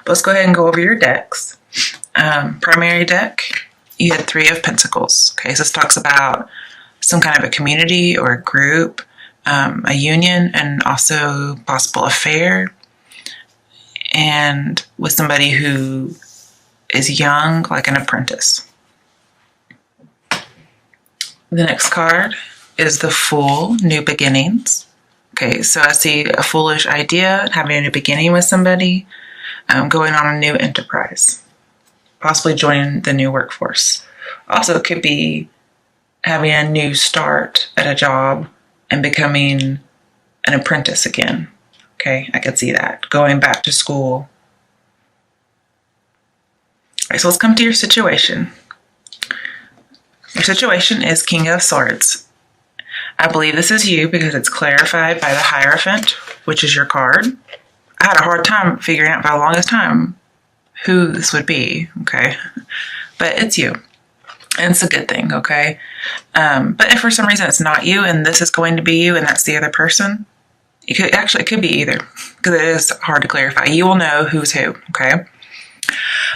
let's go ahead and go over your decks. Primary deck, you had 3 of Pentacles. Okay, so this talks about some kind of a community or a group, a union, and also possible affair, and with somebody who is young, like an apprentice. The next card is the Fool, New Beginnings. Okay, so I see a foolish idea, having a new beginning with somebody, going on a new enterprise, possibly joining the new workforce. Also, it could be having a new start at a job and becoming an apprentice again. Okay, I could see that. Going back to school. All right, so let's come to your situation. Your situation is King of Swords. I believe this is you because it's clarified by the Hierophant, which is your card. I had a hard time figuring out for the longest time who this would be, okay? But it's you. And it's a good thing, okay? But if for some reason it's not you and this is going to be you and that's the other person, it could be either, because it is hard to clarify. You will know who's who, okay?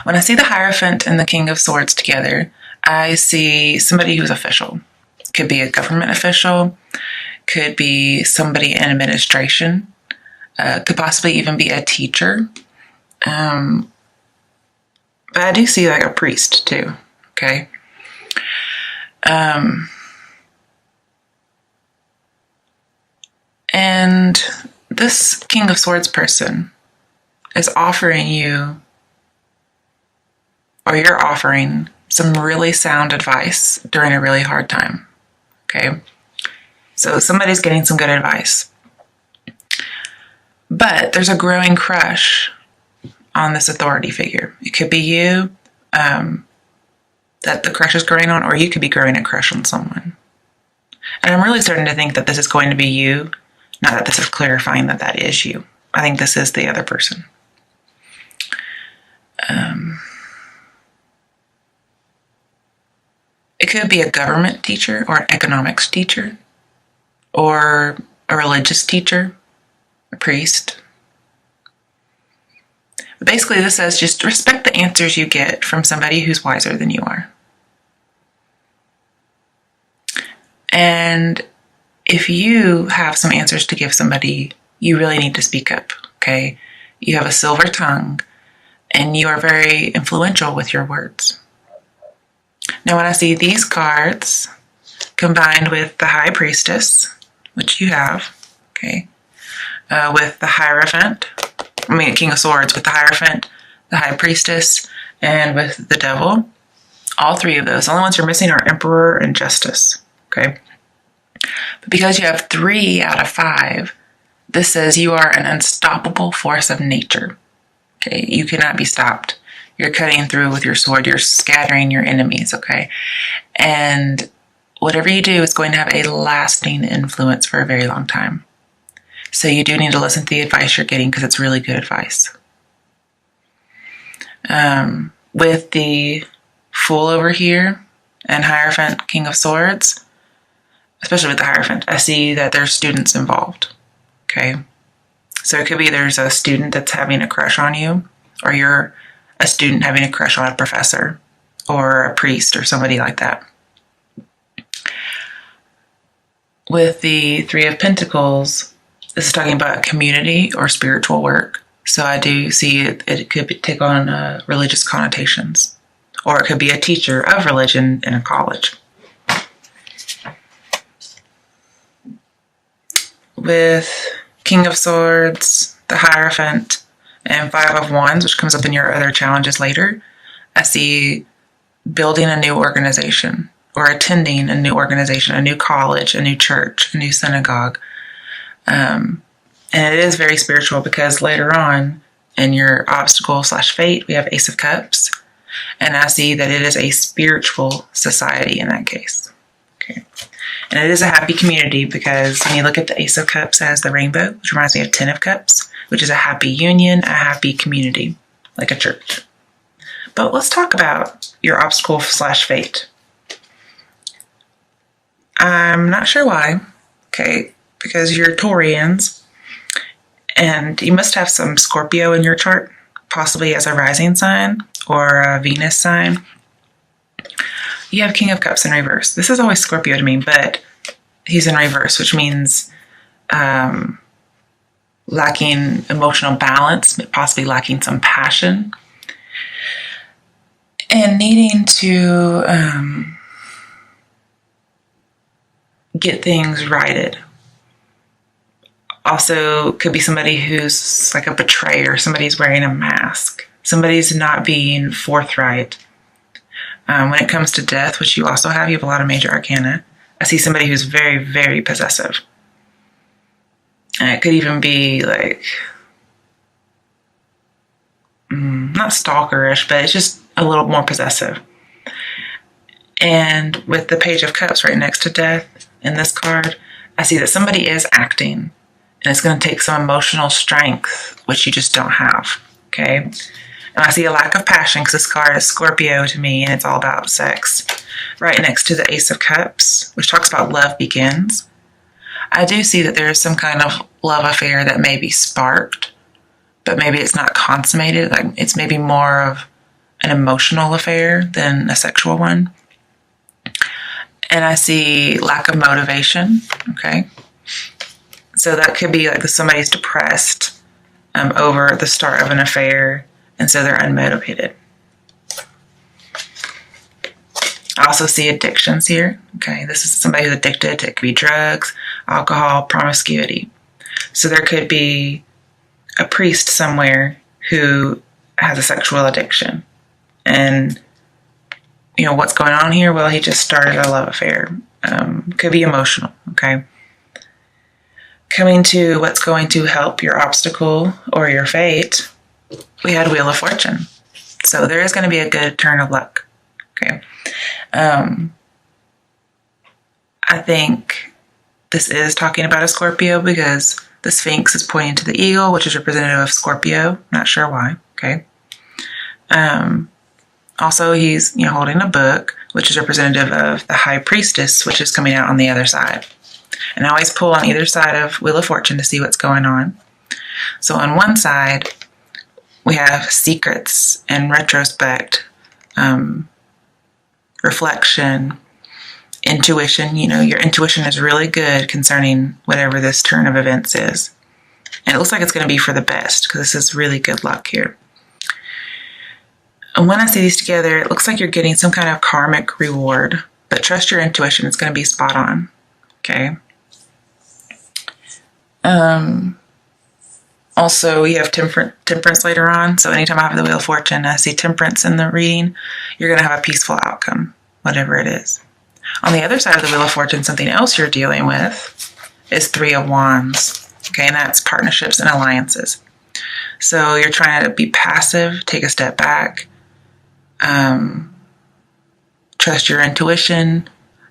When I see the Hierophant and the King of Swords together, I see somebody who's official. Could be a government official, could be somebody in administration, could possibly even be a teacher. But I do see like a priest too, okay? And this King of Swords person is offering you, or you're offering, some really sound advice during a really hard time. Okay? So somebody's getting some good advice. But there's a growing crush on this authority figure. It could be you that the crush is growing on, or you could be growing a crush on someone. And I'm really starting to think that this is going to be you, not that this is clarifying that that is you. I think this is the other person. It could be a government teacher or an economics teacher or a religious teacher, a priest. But basically this says just respect the answers you get from somebody who's wiser than you are. And if you have some answers to give somebody, you really need to speak up, okay? You have a silver tongue and you are very influential with your words. Now, when I see these cards combined with the High Priestess, which you have, okay, with the Hierophant, King of Swords, with the Hierophant, the High Priestess, and with the Devil, all 3 of those. The only ones you're missing are Emperor and Justice, okay? But because you have 3 out of 5, this says you are an unstoppable force of nature, okay? You cannot be stopped. You're cutting through with your sword. You're scattering your enemies, okay? And whatever you do is going to have a lasting influence for a very long time. So you do need to listen to the advice you're getting because it's really good advice. With the Fool over here and Hierophant, King of Swords, especially with the Hierophant, I see that there's students involved, okay? So it could be there's a student that's having a crush on you, or you're a student having a crush on a professor or a priest or somebody like that. With the 3 of Pentacles, this is talking about community or spiritual work. So I do see it could take on religious connotations, or it could be a teacher of religion in a college. With King of Swords, the Hierophant, and 5 of Wands, which comes up in your other challenges later, I see building a new organization or attending a new organization, a new college, a new church, a new synagogue. And it is very spiritual because later on in your obstacle/fate, we have Ace of Cups. And I see that it is a spiritual society in that case. Okay. And it is a happy community because when you look at the Ace of Cups as the rainbow, which reminds me of 10 of Cups, which is a happy union, a happy community, like a church. But let's talk about your obstacle/fate. I'm not sure why, okay, because you're Taurians, and you must have some Scorpio in your chart, possibly as a rising sign or a Venus sign, you have King of Cups in reverse. This is always Scorpio to me, but he's in reverse, which means lacking emotional balance, possibly lacking some passion, and needing to get things righted. Also, could be somebody who's like a betrayer, somebody's wearing a mask, somebody's not being forthright. When it comes to death, which you also have, you have a lot of major arcana. I see somebody who's very, very possessive. And it could even be like, not stalkerish, but it's just a little more possessive. And with the Page of Cups right next to death in this card, I see that somebody is acting. And it's going to take some emotional strength, which you just don't have, okay? And I see a lack of passion because this card is Scorpio to me, and it's all about sex. Right next to the Ace of Cups, which talks about love begins. I do see that there is some kind of love affair that may be sparked, but maybe it's not consummated. Like it's maybe more of an emotional affair than a sexual one. And I see lack of motivation, okay? So that could be like somebody's depressed over the start of an affair, and so they're unmotivated. I also see addictions here. Okay, this is somebody who's addicted. It could be drugs, alcohol, promiscuity. So there could be a priest somewhere who has a sexual addiction. And, you know, what's going on here? Well, he just started a love affair. Could be emotional, okay? Coming to what's going to help your obstacle or your fate, we had Wheel of Fortune. So there is going to be a good turn of luck, okay? I think this is talking about a Scorpio because the Sphinx is pointing to the eagle, which is representative of Scorpio. Not sure why, okay? Also, he's holding a book, which is representative of the High Priestess, which is coming out on the other side. And I always pull on either side of Wheel of Fortune to see what's going on. So on one side, we have secrets and retrospect, reflection, intuition. Your intuition is really good concerning whatever this turn of events is. And it looks like it's going to be for the best because this is really good luck here. And when I see these together, it looks like you're getting some kind of karmic reward. But trust your intuition. It's going to be spot on. Okay? Also, we have temperance later on. So anytime I have the Wheel of Fortune, I see temperance in the reading, you're going to have a peaceful outcome, whatever it is. On the other side of the Wheel of Fortune, something else you're dealing with is Three of Wands. Okay, and that's partnerships and alliances. So you're trying to be passive, take a step back, trust your intuition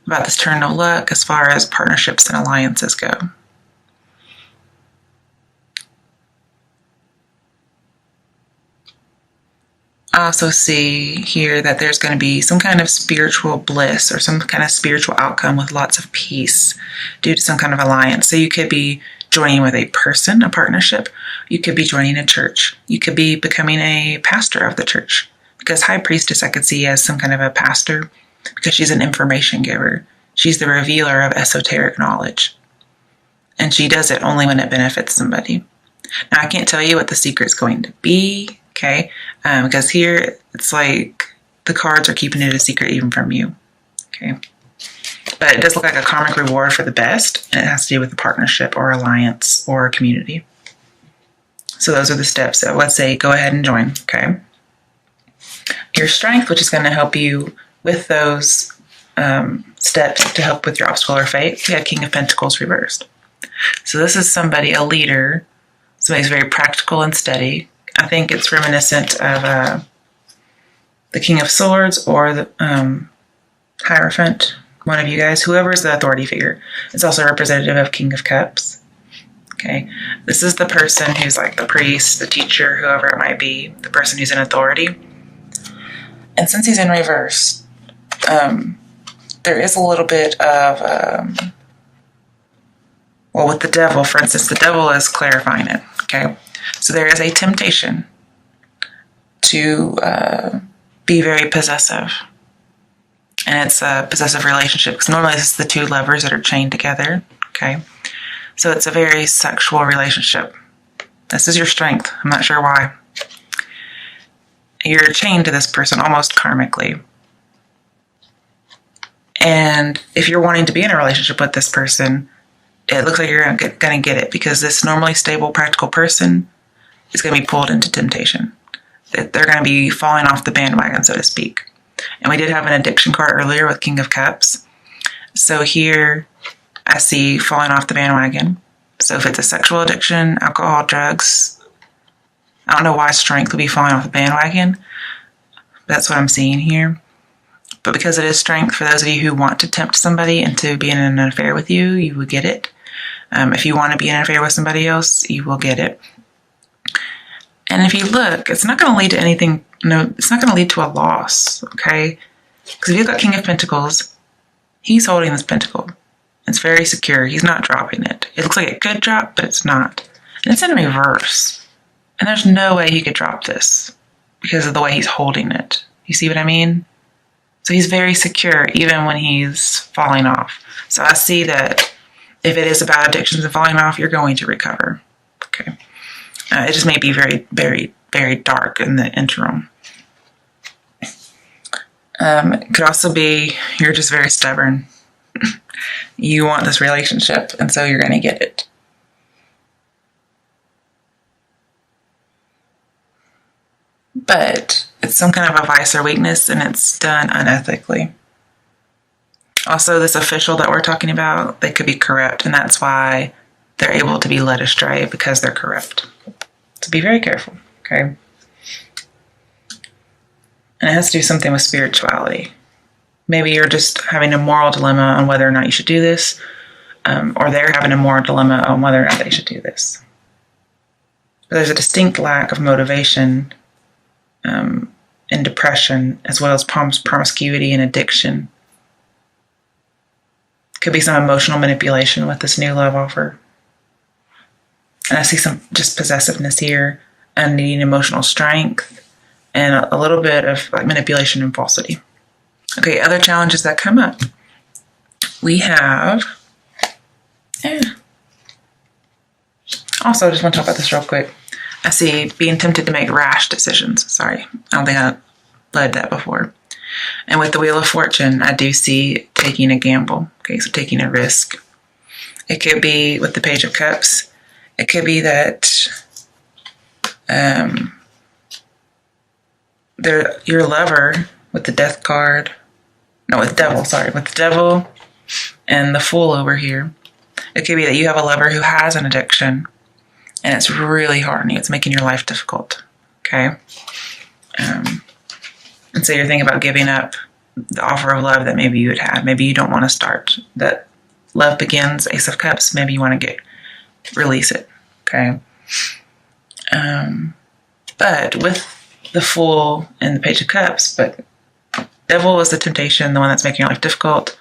about this turn of luck as far as partnerships and alliances go. I also see here that there's going to be some kind of spiritual bliss or some kind of spiritual outcome with lots of peace due to some kind of alliance. So you could be joining with a person, a partnership. You could be joining a church. You could be becoming a pastor of the church. Because High Priestess I could see as some kind of a pastor because she's an information giver. She's the revealer of esoteric knowledge. And she does it only when it benefits somebody. Now, I can't tell you what the secret's going to be, okay? Because here, it's like the cards are keeping it a secret even from you, okay? But it does look like a karmic reward for the best, and it has to do with a partnership or alliance or a community. So those are the steps. So let's say go ahead and join, okay? Your strength, which is going to help you with those steps to help with your obstacle or fate, we have King of Pentacles reversed. So this is somebody, a leader, somebody who's very practical and steady. I think it's reminiscent of the King of Swords or the Hierophant, one of you guys, whoever is the authority figure. It's also representative of King of Cups. Okay, this is the person who's like the priest, the teacher, whoever it might be, the person who's in authority. And since he's in reverse, there is a little bit of, with the devil, for instance, the devil is clarifying it, okay? So there is a temptation to be very possessive. And it's a possessive relationship because normally this is the two lovers that are chained together. Okay. So it's a very sexual relationship. This is your strength. I'm not sure why. You're chained to this person almost karmically. And if you're wanting to be in a relationship with this person, it looks like you're going to get it because this normally stable, practical person is going to be pulled into temptation. They're going to be falling off the bandwagon, so to speak. And we did have an addiction card earlier with King of Cups. So here I see falling off the bandwagon. So if it's a sexual addiction, alcohol, drugs, I don't know why strength would be falling off the bandwagon. But that's what I'm seeing here. But because it is strength, for those of you who want to tempt somebody into being in an affair with you, you will get it. If you want to be in an affair with somebody else, you will get it. And if you look, it's not going to lead to anything. No, it's not going to lead to a loss, okay? Because if you've got King of Pentacles, he's holding this pentacle. It's very secure. He's not dropping it. It looks like it could drop, but it's not. And it's in reverse. And there's no way he could drop this because of the way he's holding it. You see what I mean? So he's very secure even when he's falling off. So I see that if it is about addictions and falling off, you're going to recover. Okay. It just may be very, very, very dark in the interim. It could also be you're just very stubborn. You want this relationship, and so you're going to get it. But it's some kind of a vice or weakness, and it's done unethically. Also, this official that we're talking about, they could be corrupt, and that's why they're able to be led astray, because they're corrupt. So be very careful, okay? And it has to do something with spirituality. Maybe you're just having a moral dilemma on whether or not you should do this, or they're having a moral dilemma on whether or not they should do this. But there's a distinct lack of motivation and depression, as well as promiscuity and addiction. Could be some emotional manipulation with this new love offer. And I see some just possessiveness here and needing emotional strength and a little bit of like manipulation and falsity. Okay, other challenges that come up. We have... Also, I just want to talk about this real quick. I see being tempted to make rash decisions. Sorry, I don't think I led that before. And with the Wheel of Fortune, I do see taking a gamble. Okay, so taking a risk. It could be with the Page of Cups. It could be that your lover with the Death card. No, with the Devil, sorry. With the Devil and the Fool over here. It could be that you have a lover who has an addiction. And it's really hard on you. It's making your life difficult. Okay? And so you're thinking about giving up the offer of love that maybe you had had. Maybe you don't want to start. That love begins, Ace of Cups. Maybe you want to release it. Okay? But with the Fool and the Page of Cups, but Devil is the temptation, the one that's making your life difficult.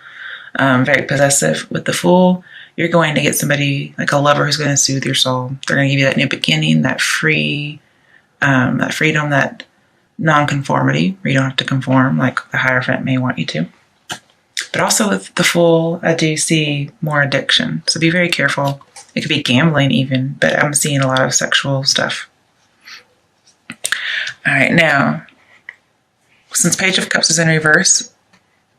Very possessive. With the Fool, you're going to get somebody like a lover who's going to soothe your soul. They're going to give you that new beginning, that freedom, that non-conformity, where you don't have to conform like the Hierophant may want you to. But also with the Fool, I do see more addiction. So be very careful. It could be gambling even, but I'm seeing a lot of sexual stuff. All right, now, since Page of Cups is in reverse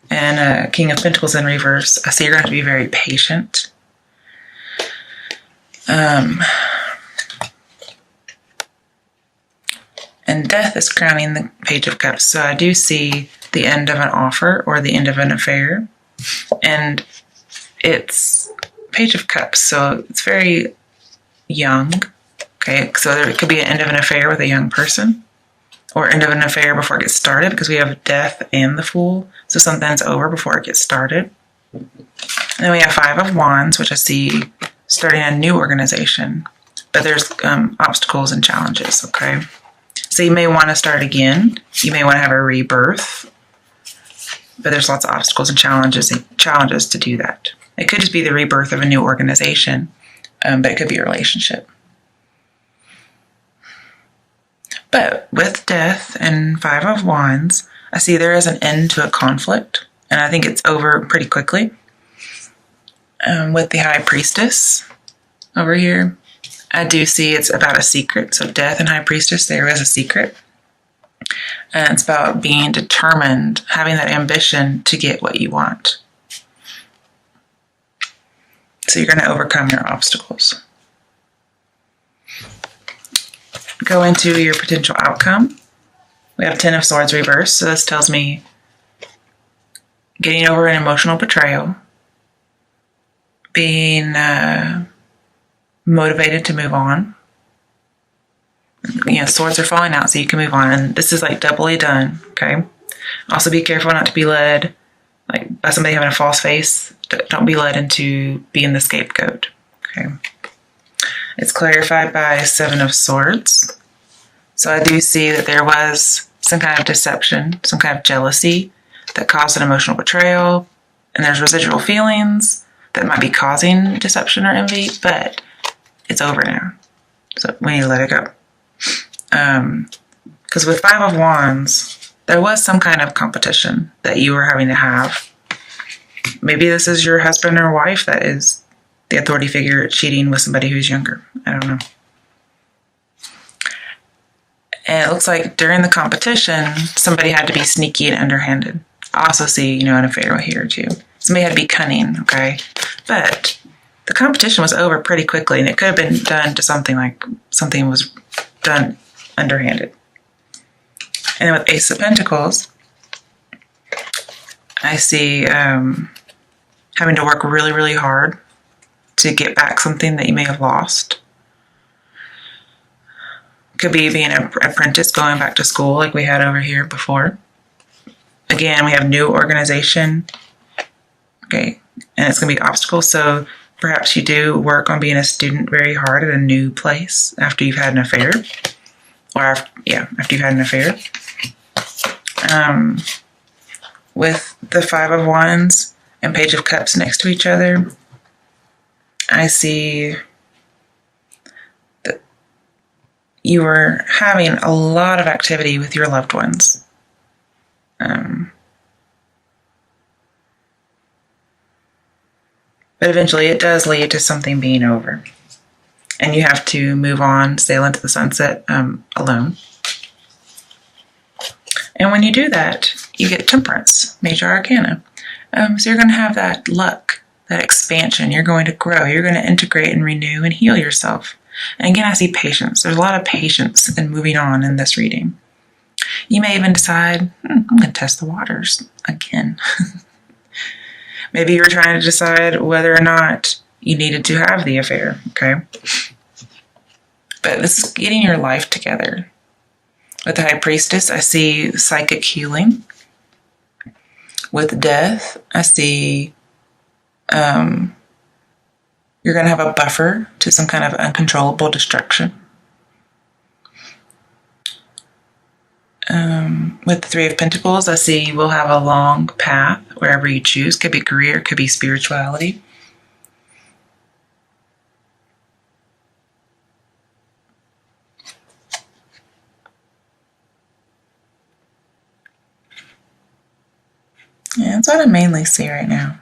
and King of Pentacles in reverse, I see you're going to have to be very patient. And Death is crowning the Page of Cups. So I do see the end of an offer or the end of an affair. And it's Page of Cups, so it's very young. Okay, so there could be an end of an affair with a young person or end of an affair before it gets started, because we have Death and the Fool. So something's over before it gets started. And then we have Five of Wands, which I see starting a new organization. But there's obstacles and challenges, okay? So you may want to start again. You may want to have a rebirth. But there's lots of obstacles and challenges to do that. It could just be the rebirth of a new organization, but it could be a relationship. But with Death and Five of Wands, I see there is an end to a conflict, and I think it's over pretty quickly. With the High Priestess over here, I do see it's about a secret. So Death and High Priestess, there is a secret. And it's about being determined, having that ambition to get what you want. So you're going to overcome your obstacles. Go into your potential outcome. We have 10 of Swords reversed. So this tells me getting over an emotional betrayal, being motivated to move on. Swords are falling out so you can move on. And this is like doubly done, okay? Also be careful not to be led by somebody having a false face. Don't be led into being the scapegoat, okay? It's clarified by 7 of Swords. So I do see that there was some kind of deception, some kind of jealousy that caused an emotional betrayal. And there's residual feelings that might be causing deception or envy, but it's over now. So we need to let it go. Because with Five of Wands, there was some kind of competition that you were having to have. Maybe this is your husband or wife that is the authority figure cheating with somebody who's younger. I don't know. And it looks like during the competition, somebody had to be sneaky and underhanded. I also see, an affair here too. Somebody had to be cunning, okay? But the competition was over pretty quickly, and it could have been done to something was done underhanded. And then with Ace of Pentacles, I see having to work really, really hard to get back something that you may have lost. Could be being an apprentice going back to school like we had over here before. Again, we have new organization. Okay, and it's going to be obstacles. So perhaps you do work on being a student very hard at a new place after you've had an affair. After you've had an affair. With the Five of Wands and Page of Cups next to each other, I see that you were having a lot of activity with your loved ones. But eventually it does lead to something being over. And you have to move on, sail into the sunset alone. And when you do that, you get Temperance, Major Arcana. So you're going to have that luck, that expansion. You're going to grow. You're going to integrate and renew and heal yourself. And again, I see patience. There's a lot of patience in moving on in this reading. You may even decide, I'm going to test the waters again. Maybe you were trying to decide whether or not you needed to have the affair, okay? But this is getting your life together. With the High Priestess, I see psychic healing. With Death, I see you're going to have a buffer to some kind of uncontrollable destruction. With the Three of Pentacles, I see you will have a long path wherever you choose. Could be career, could be spirituality. Yeah, that's what I mainly see right now.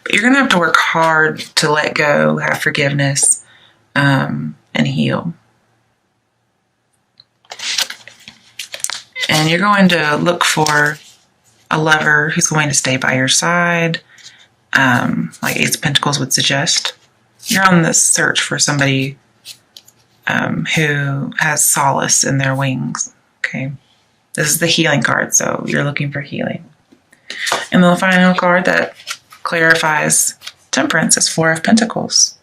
But you're going to have to work hard to let go, have forgiveness, and heal. And you're going to look for a lover who's going to stay by your side, like Ace of Pentacles would suggest. You're on the search for somebody who has solace in their wings. Okay, this is the healing card, so you're looking for healing. And the final card that clarifies Temperance is Four of Pentacles.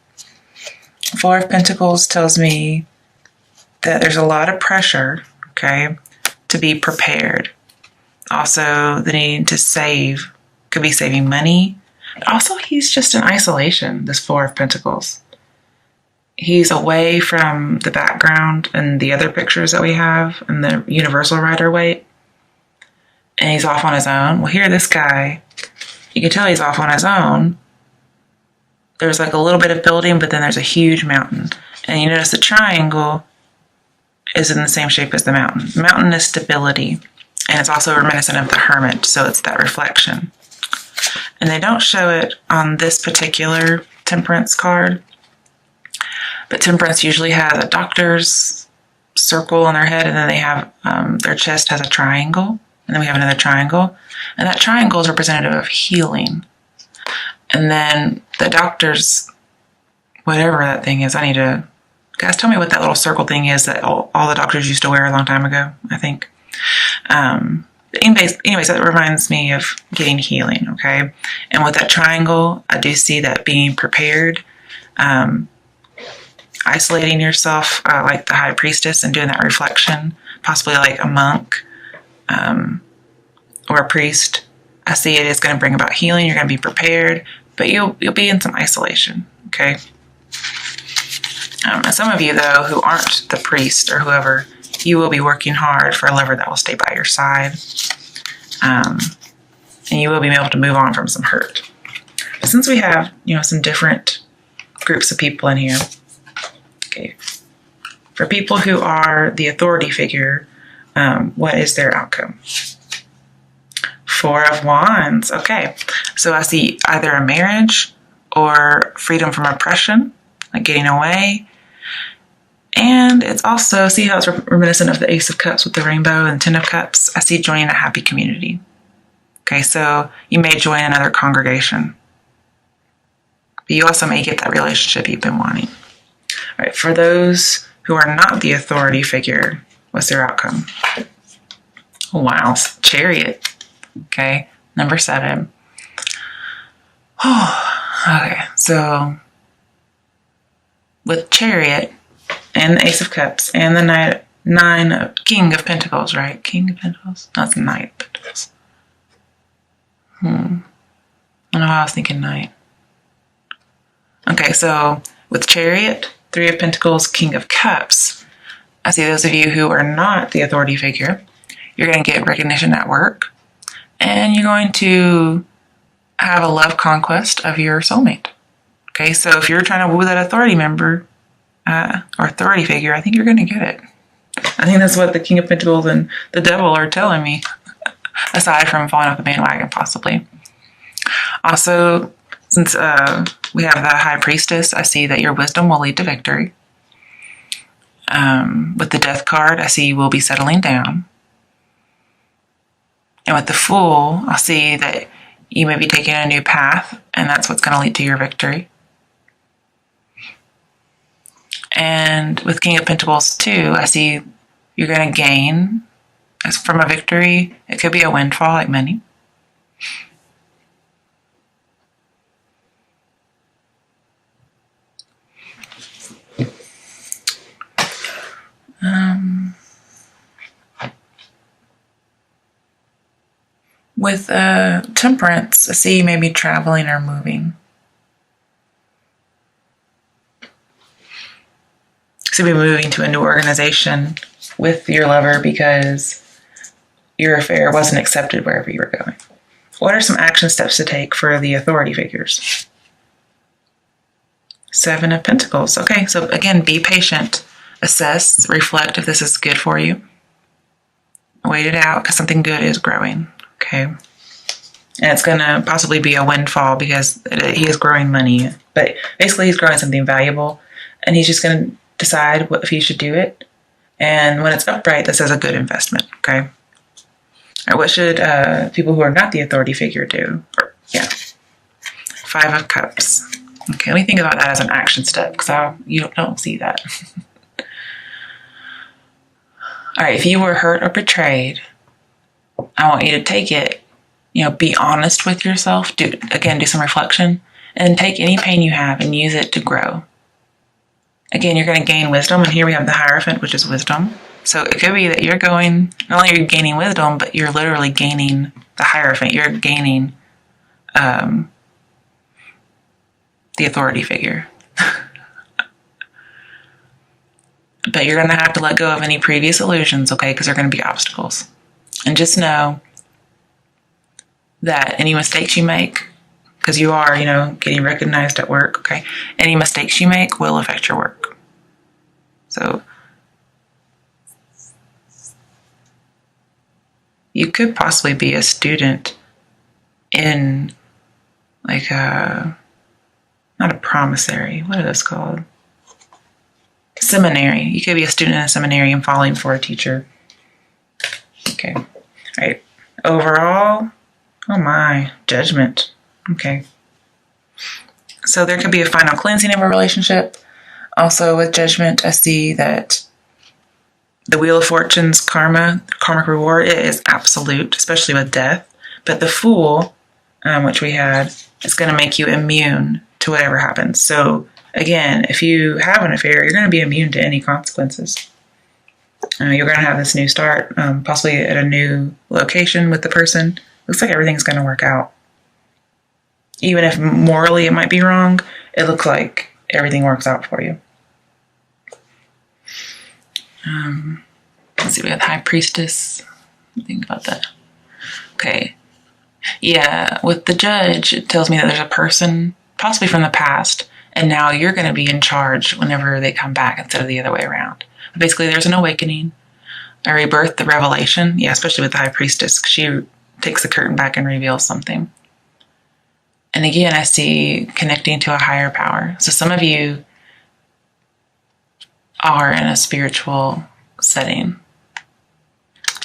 Four of Pentacles tells me that there's a lot of pressure, okay, to be prepared. Also, the need to save, could be saving money. Also, he's just in isolation, this Four of Pentacles. He's away from the background and the other pictures that we have and the universal Rider-Waite. And he's off on his own. Well, here, this guy, you can tell he's off on his own there's like a little bit of building, but then there's a huge mountain. And you notice the triangle is in the same shape as the mountain. The mountain is stability, and it's also reminiscent of the hermit, so it's that reflection. And they don't show it on this particular temperance card, but temperance usually has a doctor's circle on their head, and then they have their chest has a triangle, and then we have another triangle, and that triangle is representative of healing. And then the doctor's, whatever that thing is, guys, tell me what that little circle thing is that all the doctors used to wear a long time ago, I think. Anyways, that reminds me of getting healing, okay? And with that triangle, I do see that being prepared, isolating yourself like the high priestess and doing that reflection, possibly like a monk or a priest. I see it is going to bring about healing. You're going to be prepared, but you'll be in some isolation, okay? And some of you, though, who aren't the priest or whoever, you will be working hard for a lover that will stay by your side. And you will be able to move on from some hurt. But since we have, some different groups of people in here, okay, for people who are the authority figure, what is their outcome? 4 of Wands. Okay, so I see either a marriage or freedom from oppression, like getting away. And it's also, see how it's reminiscent of the Ace of Cups with the rainbow and 10 of Cups? I see joining a happy community. Okay, so you may join another congregation. But you also may get that relationship you've been wanting. All right, for those who are not the authority figure, what's their outcome? Wow, Chariot. Okay, number 7. Okay, so with Chariot and the Ace of Cups and the King of Pentacles, right? King of Pentacles? No, it's Knight of Pentacles. I don't know why I was thinking Knight. Okay, so with Chariot, 3 of Pentacles, King of Cups, I see those of you who are not the authority figure, you're going to get recognition at work, and you're going to have a love conquest of your soulmate. Okay, so if you're trying to woo that authority member or authority figure, I think you're going to get it. I think that's what the King of Pentacles and the Devil are telling me, aside from falling off the bandwagon, possibly. Also, since we have the High Priestess, I see that your wisdom will lead to victory. With the Death card, I see you will be settling down. And with the Fool, I see that you may be taking a new path, and that's what's going to lead to your victory. And with King of Pentacles too, I see you're going to gain as from a victory. It could be a windfall, like many. With Temperance, I see you may be traveling or moving. So you'll be moving to a new organization with your lover because your affair wasn't accepted wherever you were going. What are some action steps to take for the authority figures? 7 of Pentacles. Okay, so again, be patient. Assess, reflect if this is good for you. Wait it out because something good is growing. Okay. And it's going to possibly be a windfall because he is growing money. But basically he's growing something valuable and he's just going to decide if he should do it. And when it's upright, this is a good investment. Okay. All right, what should people who are not the authority figure do? 5 of Cups. Okay, let me think about that as an action step because you don't see that. All right, if you were hurt or betrayed, I want you to take it, be honest with yourself. Do some reflection and take any pain you have and use it to grow. Again, you're going to gain wisdom. And here we have the Hierophant, which is wisdom. So it could be that you're going, not only are you gaining wisdom, but you're literally gaining the Hierophant. You're gaining the authority figure. But you're going to have to let go of any previous illusions, okay? Because they're going to be obstacles. And just know that any mistakes you make, because you are, getting recognized at work, okay? Any mistakes you make will affect your work. So you could possibly be a student in like not a promissory, what are those called? Seminary. You could be a student in a seminary and falling for a teacher. Okay. All right. Overall, oh my, judgment. Okay. So there could be a final cleansing of a relationship. Also with judgment, I see that the Wheel of Fortune's karmic reward, it is absolute, especially with death. But the Fool, which we had, is going to make you immune to whatever happens. So again, if you have an affair, you're going to be immune to any consequences. You're going to have this new start, possibly at a new location with the person. Looks like everything's going to work out. Even if morally it might be wrong, it looks like everything works out for you. Let's see, we have the High Priestess. Think about that. Okay. Yeah, with the Judge, it tells me that there's a person, possibly from the past, and now you're going to be in charge whenever they come back instead of the other way around. But basically, there's an awakening, a rebirth, the revelation. Yeah, especially with the High Priestess, because she takes the curtain back and reveals something. And again, I see connecting to a higher power. So some of you are in a spiritual setting.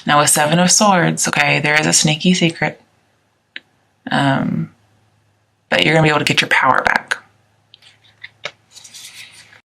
Now with Seven of Swords, okay, there is a sneaky secret. But you're going to be able to get your power back.